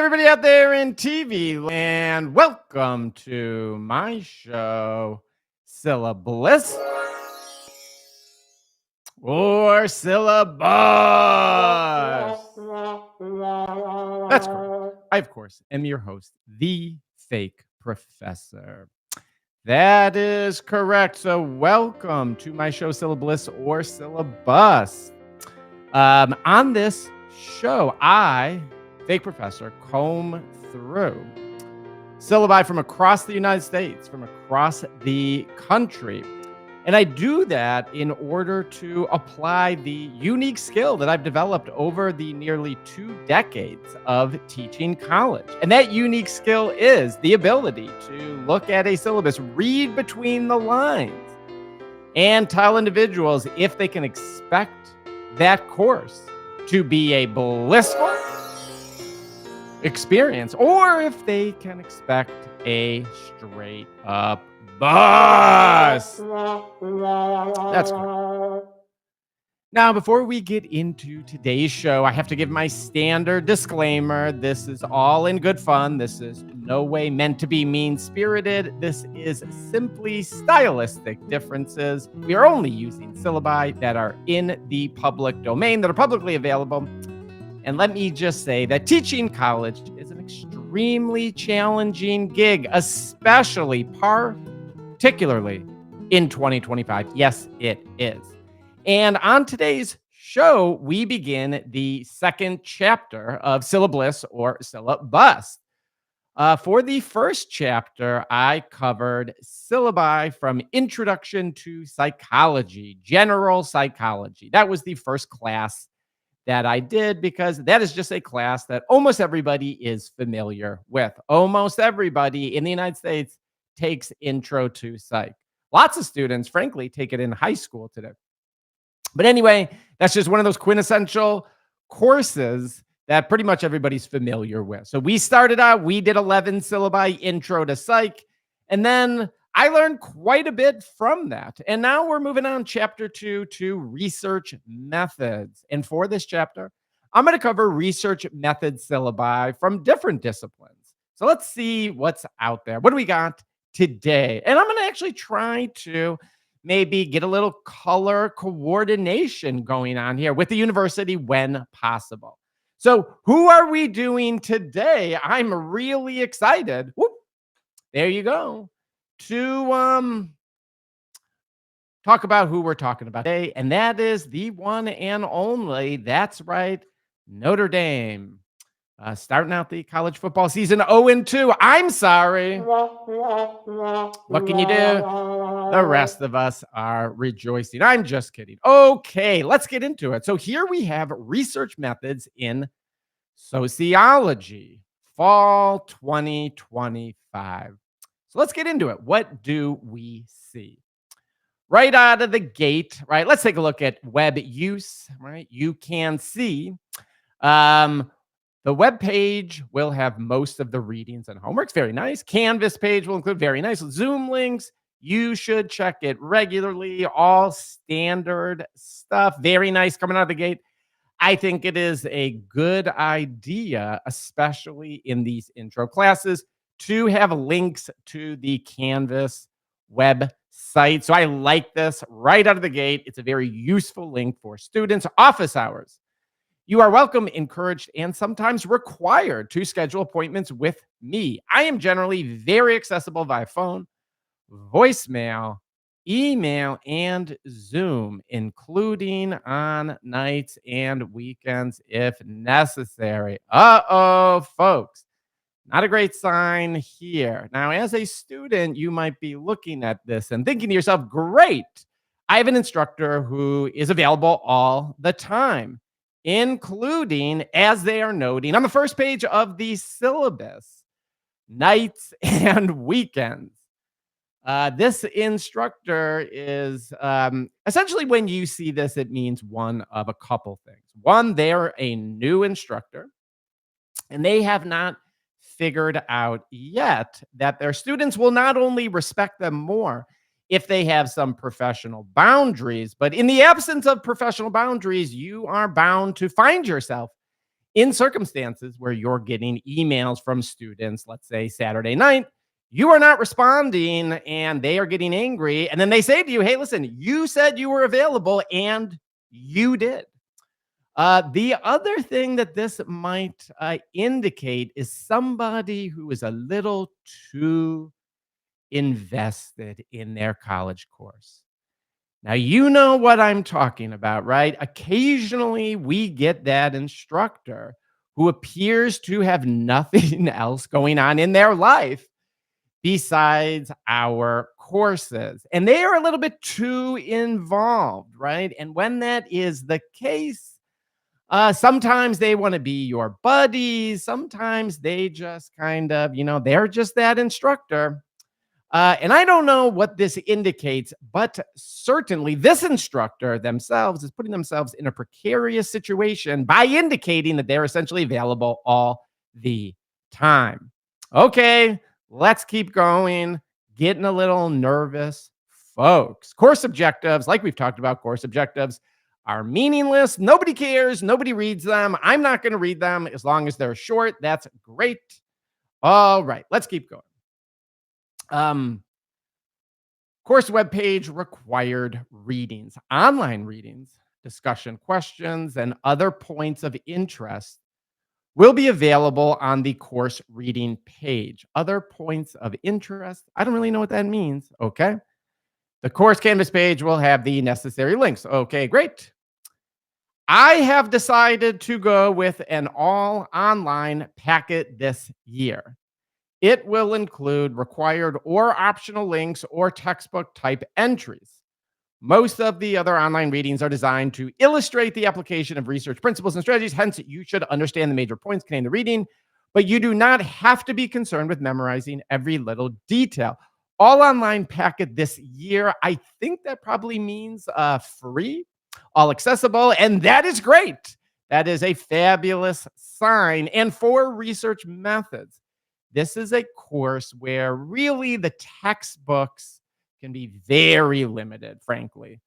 everybody out there in TV land. Welcome to my show, syllaBLISS or syllaBUST. That's correct. I, of course, am your host, the fake professor. That is correct. So welcome to my show, syllaBLISS or syllaBUST. On this show, I, fake professor, comb through syllabi from across the United States, from across the country. And I do that in order to apply the unique skill that I've developed over the nearly 2 decades of teaching college. And that unique skill is the ability to look at a syllabus, read between the lines, and tell individuals if they can expect that course to be a blissful experience or if they can expect a straight up bust. That's correct. Now, before we get into today's show, I have to give my standard disclaimer. This is all in good fun. This is no way meant to be mean-spirited. This is simply stylistic differences. We are only using syllabi that are in the public domain, that are publicly available. And let me just say that teaching college is an extremely challenging gig, especially particularly in 2025. Yes, it is. And on today's show, we begin the second chapter of syllaBLISS or syllaBUST. For the first chapter, I covered syllabi from Introduction to Psychology, General Psychology. That was the first class that I did because that is just a class that almost everybody is familiar with. Almost everybody in the United States takes Intro to Psych. Lots of students, frankly, take it in high school today. But anyway, that's just one of those quintessential courses that pretty much everybody's familiar with. So we started out, we did 11 syllabi Intro to Psych, and then I learned quite a bit from that. And now we're moving on chapter 2 to research methods. And for this chapter, I'm going to cover research method syllabi from different disciplines. So let's see what's out there. What do we got today? And I'm going to actually try to maybe get a little color coordination going on here with the university when possible. So who are we doing today? I'm really excited. Whoop. There you go. To talk about who we're talking about today, and that is the one and only, that's right, Notre Dame. Starting out the college football season 0-2. I'm sorry. What can you do? The rest of us are rejoicing. I'm just kidding. Okay, let's get into it. So here we have research methods in sociology, fall 2025. So let's get into it. What do we see? Right out of the gate, right? Let's take a look at web use, right? You can see the web page will have most of the readings and homeworks. Very nice. Canvas page will include very nice Zoom links. You should check it regularly. All standard stuff. Very nice coming out of the gate. I think it is a good idea, especially in these intro classes, to have links to the Canvas website. So I like this right out of the gate. It's a very useful link for students. Office hours. You are welcome, encouraged, and sometimes required to schedule appointments with me. I am generally very accessible via phone, voicemail, email, and Zoom, including on nights and weekends if necessary. Uh-oh, folks. Not a great sign here. Now, as a student, you might be looking at this and thinking to yourself, great, I have an instructor who is available all the time, including, as they are noting on the first page of the syllabus, nights and weekends. This instructor is essentially, when you see this, it means one of a couple things. One, they're a new instructor, and they have not figured out yet that their students will not only respect them more if they have some professional boundaries, but in the absence of professional boundaries, you are bound to find yourself in circumstances where you're getting emails from students, let's say Saturday night, you are not responding and they are getting angry. And then they say to you, hey, listen, you said you were available and you did. The other thing that this might indicate is somebody who is a little too invested in their college course. Now, you know what I'm talking about, right? Occasionally, we get that instructor who appears to have nothing else going on in their life besides our courses. And they are a little bit too involved, right? And when that is the case, sometimes they want to be your buddies. Sometimes they just kind of, they're just that instructor. And I don't know what this indicates, but certainly this instructor themselves is putting themselves in a precarious situation by indicating that they're essentially available all the time. Okay, let's keep going. Getting a little nervous, folks. Course objectives, like we've talked about, course objectives are meaningless. Nobody cares. Nobody reads them. I'm not going to read them as long as they're short. That's great. All right, let's keep going. Course webpage required readings, online readings, discussion questions, and other points of interest will be available on the course reading page. Other points of interest, I don't really know what that means. Okay. The course canvas page will have the necessary links. Okay, great. I have decided to go with an all online packet this year. It will include required or optional links or textbook type entries. Most of the other online readings are designed to illustrate the application of research principles and strategies. Hence, you should understand the major points contained in the reading, but you do not have to be concerned with memorizing every little detail. All online packet this year, I think that probably means free, all accessible, and that is great. That is a fabulous sign. And for research methods, this is a course where really the textbooks can be very limited, frankly.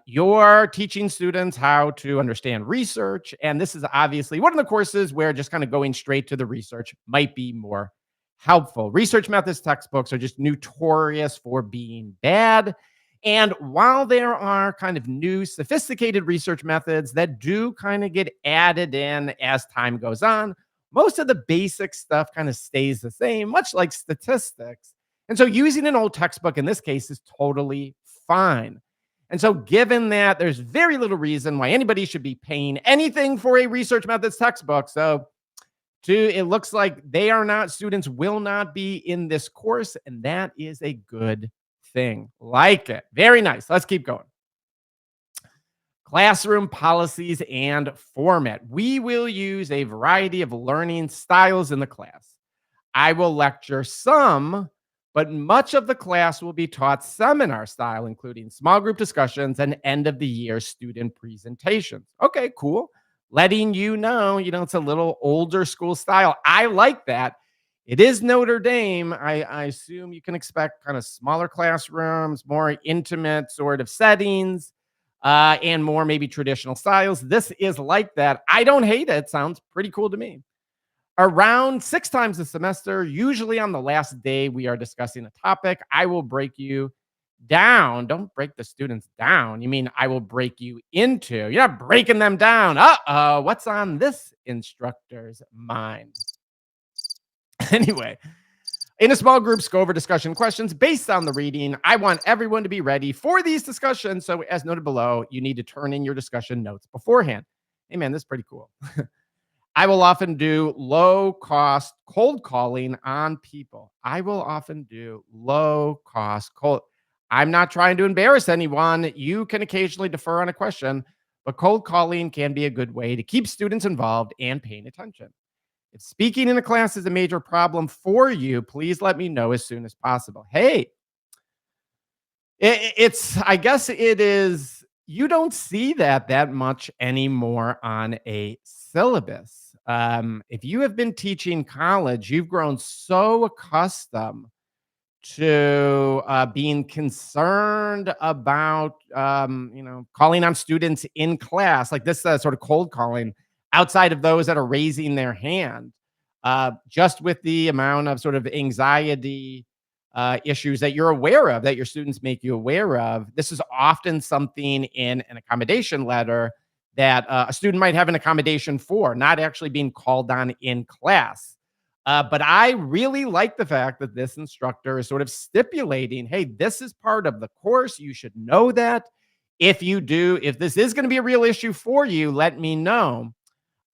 You're teaching students how to understand research, and this is obviously one of the courses where just kind of going straight to the research might be more helpful. Research methods textbooks are just notorious for being bad. And while there are kind of new sophisticated research methods that do kind of get added in as time goes on, most of the basic stuff kind of stays the same, much like statistics. And so using an old textbook in this case is totally fine. And so given that there's very little reason why anybody should be paying anything for a research methods textbook. So it looks like students will not be in this course, and that is a good thing. Like it. Very nice. Let's keep going. Classroom policies and format. We will use a variety of learning styles in the class. I will lecture some, but much of the class will be taught seminar style, including small group discussions and end of the year student presentations. Okay, cool. Letting you know, it's a little older school style. I like that. It is Notre Dame. I assume you can expect kind of smaller classrooms, more intimate sort of settings, and more maybe traditional styles. This is like that. I don't hate it. Sounds pretty cool to me. Around 6 times a semester, usually on the last day we are discussing a topic, I will break you down. Don't break the students down. You mean I will break you into. You're not breaking them down. Uh-oh, what's on this instructor's mind? Anyway, in a small group, go over discussion questions based on the reading. I want everyone to be ready for these discussions. So as noted below, you need to turn in your discussion notes beforehand. Hey, man, this is pretty cool. I will often do low-cost cold calling on people. I will often do low-cost cold. I'm not trying to embarrass anyone. You can occasionally defer on a question, but cold calling can be a good way to keep students involved and paying attention. If speaking in a class is a major problem for you, please let me know as soon as possible. Hey, I guess it is, you don't see that much anymore on a syllabus. If you have been teaching college, you've grown so accustomed to being concerned about, calling on students in class, like this sort of cold calling. outside of those that are raising their hand. Just with the amount of sort of anxiety issues that you're aware of, that your students make you aware of, this is often something in an accommodation letter that a student might have an accommodation for, not actually being called on in class. But I really like the fact that this instructor is sort of stipulating, hey, this is part of the course. You should know that. If this is going to be a real issue for you, let me know.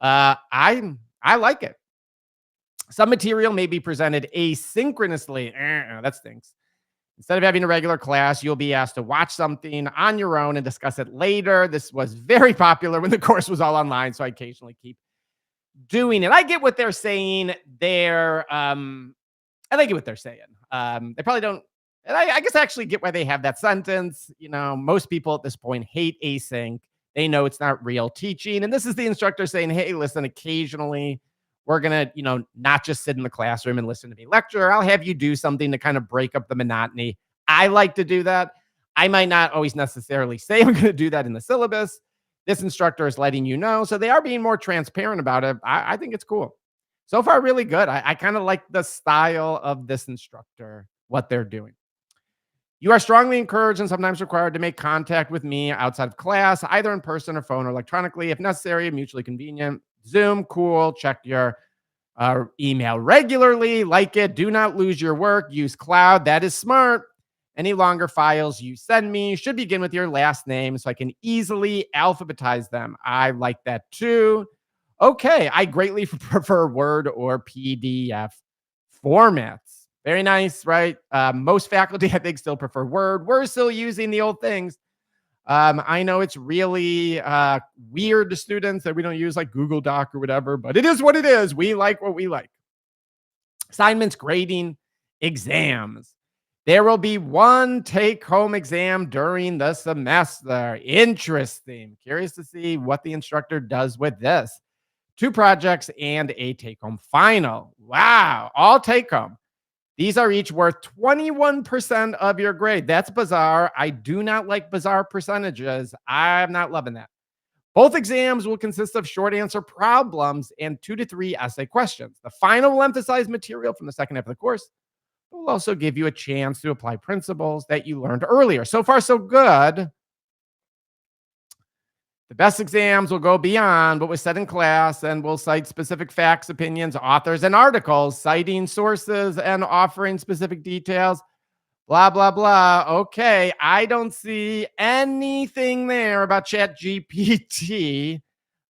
I like it. Some material may be presented asynchronously. That stinks. Instead of having a regular class, you'll be asked to watch something on your own and discuss it later. This was very popular when the course was all online, so I occasionally keep doing it. I get what they're saying there. I get what they're saying. They probably don't. And I guess I actually get why they have that sentence. You know, most people at this point hate async. They know it's not real teaching. And this is the instructor saying, hey, listen, occasionally we're going to, not just sit in the classroom and listen to me lecture. I'll have you do something to kind of break up the monotony. I like to do that. I might not always necessarily say I'm going to do that in the syllabus. This instructor is letting you know. So they are being more transparent about it. I think it's cool. So far, really good. I kind of like the style of this instructor, what they're doing. You are strongly encouraged and sometimes required to make contact with me outside of class, either in person or phone or electronically, if necessary, mutually convenient. Zoom, cool. Check your email regularly. Like it. Do not lose your work. Use cloud. That is smart. Any longer files you send me should begin with your last name so I can easily alphabetize them. I like that too. Okay, I greatly prefer Word or PDF formats. Very nice, right? Most faculty, I think, still prefer Word. We're still using the old things. I know it's really weird to students that we don't use like Google Doc or whatever, but it is what it is. We like what we like. Assignments, grading, exams. There will be one take-home exam during the semester. Interesting. Curious to see what the instructor does with this. 2 projects and a take-home final. Wow, all take-home. These are each worth 21% of your grade. That's bizarre. I do not like bizarre percentages. I'm not loving that. Both exams will consist of short answer problems and 2 to 3 essay questions. The final will emphasize material from the second half of the course. It will also give you a chance to apply principles that you learned earlier. So far, so good. The best exams will go beyond what was said in class and will cite specific facts, opinions, authors, and articles, citing sources and offering specific details, blah, blah, blah. Okay, I don't see anything there about ChatGPT.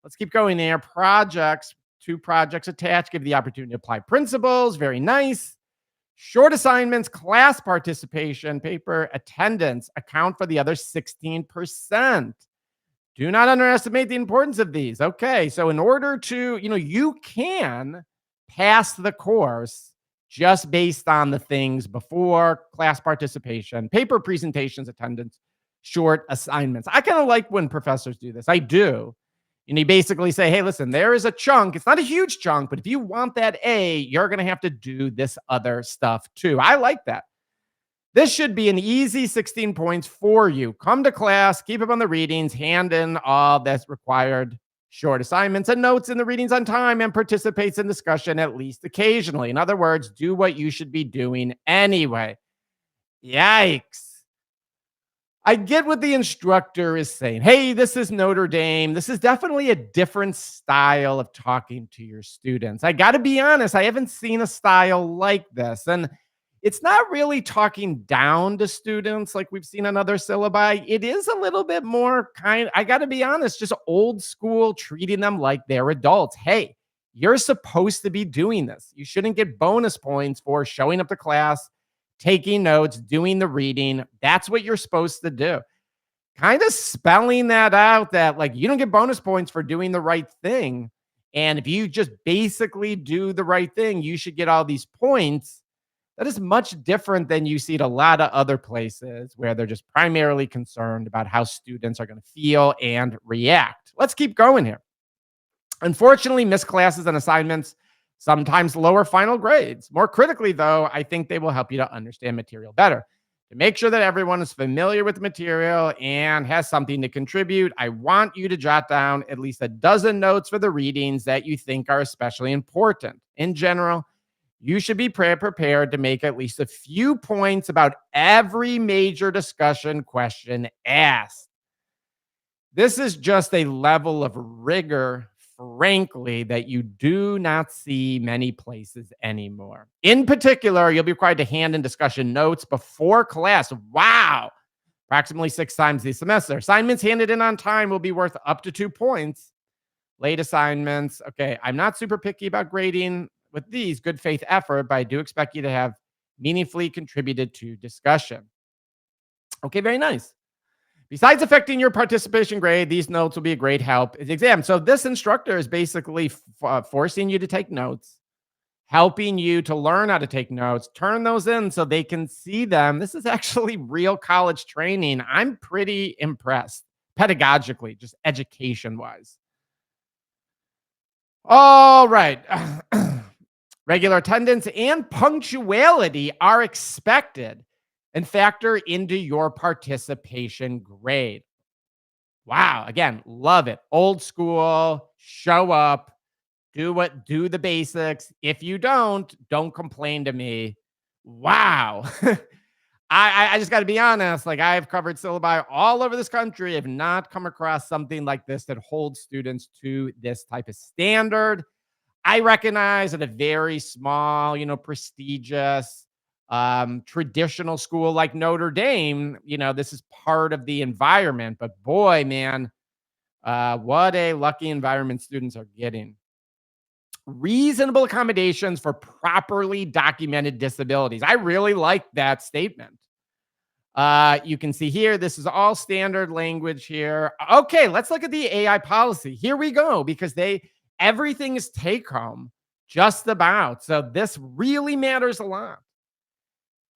Let's keep going there. Projects, 2 projects attached, give the opportunity to apply principles. Very nice. Short assignments, class participation, paper attendance account for the other 16%. Do not underestimate the importance of these. Okay, so in order to, you can pass the course just based on the things before class participation, paper presentations, attendance, short assignments. I kind of like when professors do this. I do. And you basically say, hey, listen, there is a chunk. It's not a huge chunk, but if you want that A, you're going to have to do this other stuff too. I like that. This should be an easy 16 points for you. Come to class, keep up on the readings, hand in all that's required short assignments and notes in the readings on time, and participates in discussion at least occasionally. In other words, do what you should be doing anyway. Yikes. I get what the instructor is saying. Hey, this is Notre Dame. This is definitely a different style of talking to your students. I got to be honest, I haven't seen a style like this. And it's not really talking down to students like we've seen on other syllabi. It is a little bit more I got to be honest, just old school, treating them like they're adults. Hey, you're supposed to be doing this. You shouldn't get bonus points for showing up to class, taking notes, doing the reading. That's what you're supposed to do. Kind of spelling that out, that like you don't get bonus points for doing the right thing. And if you just basically do the right thing, you should get all these points. That is much different than you see at a lot of other places where they're just primarily concerned about how students are going to feel and react. Let's keep going here. Unfortunately, missed classes and assignments sometimes lower final grades. More critically, though, I think they will help you to understand material better. To make sure that everyone is familiar with the material and has something to contribute, I want you to jot down at least a dozen notes for the readings that you think are especially important. In general, you should be prepared to make at least a few points about every major discussion question asked. This is just a level of rigor, frankly, that you do not see many places anymore. In particular, you'll be required to hand in discussion notes before class. Wow. Approximately 6 times this semester. Assignments handed in on time will be worth up to 2 points. Late assignments. Okay, I'm not super picky about grading with these good faith effort, but I do expect you to have meaningfully contributed to discussion. Okay, very nice. Besides affecting your participation grade, these notes will be a great help in the exam. So this instructor is basically forcing you to take notes, helping you to learn how to take notes, turn those in so they can see them. This is actually real college training. I'm pretty impressed pedagogically, just education wise. All right. Regular attendance and punctuality are expected and factor into your participation grade. Wow. Again, love it. Old school, show up, do the basics. If you don't complain to me. Wow. I just got to be honest. Like, I've covered syllabi all over this country. I've not come across something like this that holds students to this type of standard. I recognize at a very small, prestigious, traditional school like Notre Dame, this is part of the environment. But boy, man, what a lucky environment students are getting. Reasonable accommodations for properly documented disabilities. I really like that statement. You can see here, this is all standard language here. Okay, let's look at the AI policy. Here we go, because everything is take home just about. So this really matters a lot.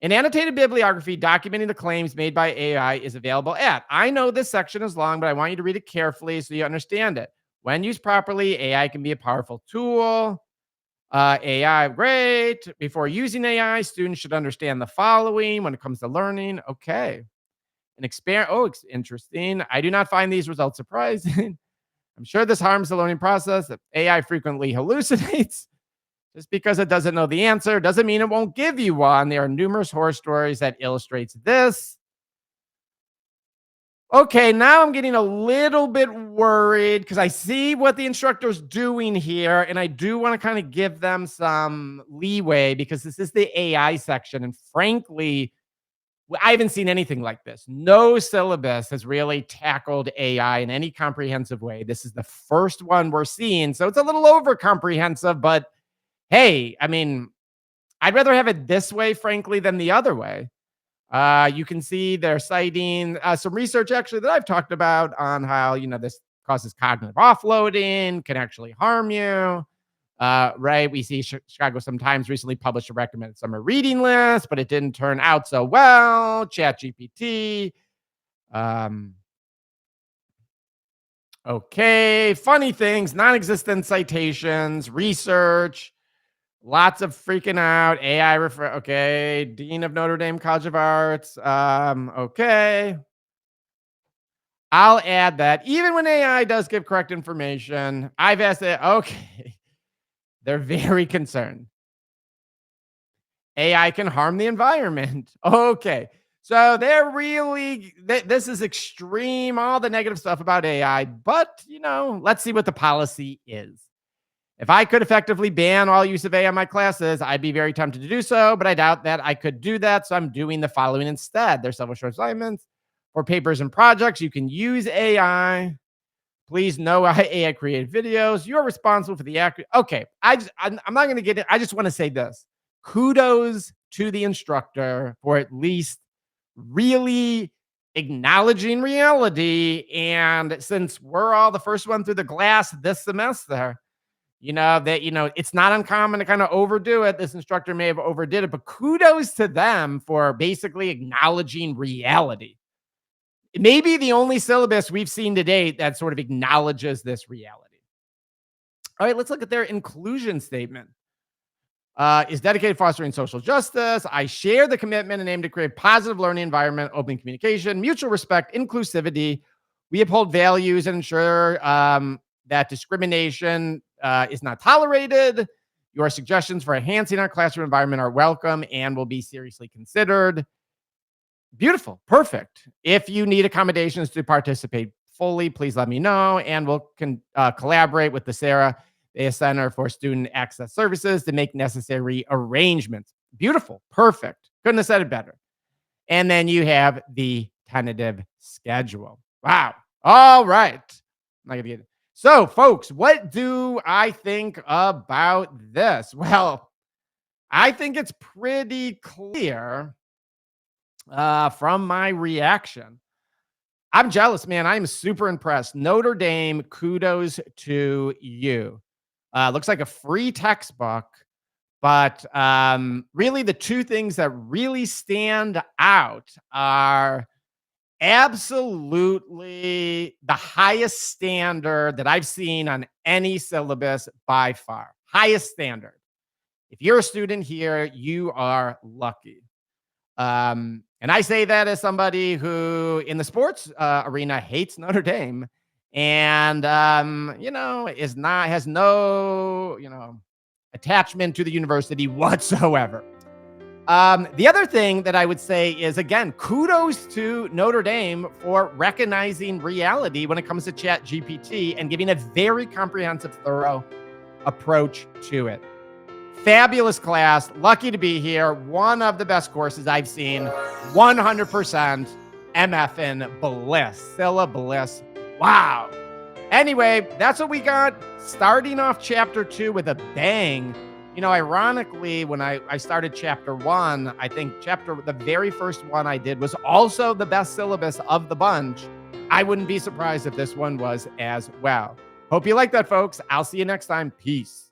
An annotated bibliography documenting the claims made by AI is available at. I know this section is long, but I want you to read it carefully so you understand it. When used properly, AI can be a powerful tool. AI, great. Before using AI, students should understand the following when it comes to learning. Okay. It's interesting. I do not find these results surprising. I'm sure this harms the learning process. AI frequently hallucinates. Just because it doesn't know the answer doesn't mean it won't give you one. There are numerous horror stories that illustrates this. Okay, now I'm getting a little bit worried because I see what the instructor's doing here, and I do want to kind of give them some leeway because this is the AI section. And frankly, I haven't seen anything like this. No syllabus has really tackled AI in any comprehensive way. This is the first one we're seeing, so it's a little over comprehensive, but hey, I mean, I'd rather have it this way, frankly, than the other way. You can see they're citing some research actually that I've talked about on how, this causes cognitive offloading, can actually harm you. Right. We see Chicago Sun-Times recently published a recommended summer reading list, but it didn't turn out so well. ChatGPT. Okay. Funny things, non-existent citations, research. Lots of freaking out. AI okay. Dean of Notre Dame College of Arts. Okay. I'll add that even when AI does give correct information, I've asked it. Okay. They're very concerned. AI can harm the environment. Okay. So they're really, this is extreme, all the negative stuff about AI. But, let's see what the policy is. If I could effectively ban all use of AI in my classes, I'd be very tempted to do so, but I doubt that I could do that. So I'm doing the following instead. There's several short assignments for papers and projects. You can use AI. Please know how AI created videos. You're responsible for the act. Okay. I'm not going to get it. I just want to say this. Kudos to the instructor for at least really acknowledging reality. And since we're all the first one through the glass this semester, it's not uncommon to kind of overdo it. This instructor may have overdid it, but kudos to them for basically acknowledging reality. It may be the only syllabus we've seen to date that sort of acknowledges this reality. All right, let's look at their inclusion statement. is dedicated to fostering social justice. I share the commitment and aim to create a positive learning environment, open communication, mutual respect, inclusivity. We uphold values and ensure that discrimination is not tolerated. Your suggestions for enhancing our classroom environment are welcome and will be seriously considered. Beautiful. Perfect. If you need accommodations to participate fully, please let me know, and we'll collaborate with the Sarah Center for Student Access Services to make necessary arrangements. Beautiful. Perfect. Couldn't have said it better. And then you have the tentative schedule. Wow. All right. I'm not gonna get it. So, folks, what do I think about this? Well, I think it's pretty clear from my reaction. I'm jealous, man. I'm super impressed. Notre Dame, kudos to you. Looks like a free textbook, but really the two things that really stand out are absolutely the highest standard that I've seen on any syllabus by far. Highest standard. If you're a student here, you are lucky. And I say that as somebody who in the sports arena hates Notre Dame and, has no, attachment to the university whatsoever. The other thing that I would say is, again, kudos to Notre Dame for recognizing reality when it comes to Chat GPT and giving a very comprehensive, thorough approach to it. Fabulous class. Lucky to be here. One of the best courses I've seen. 100% MFN Bliss. syllaBLISS. Wow. Anyway, that's what we got. Starting off chapter 2 with a bang. Ironically, when I started chapter 1, I think the very first one I did was also the best syllabus of the bunch. I wouldn't be surprised if this one was as well. Hope you like that, folks. I'll see you next time. Peace.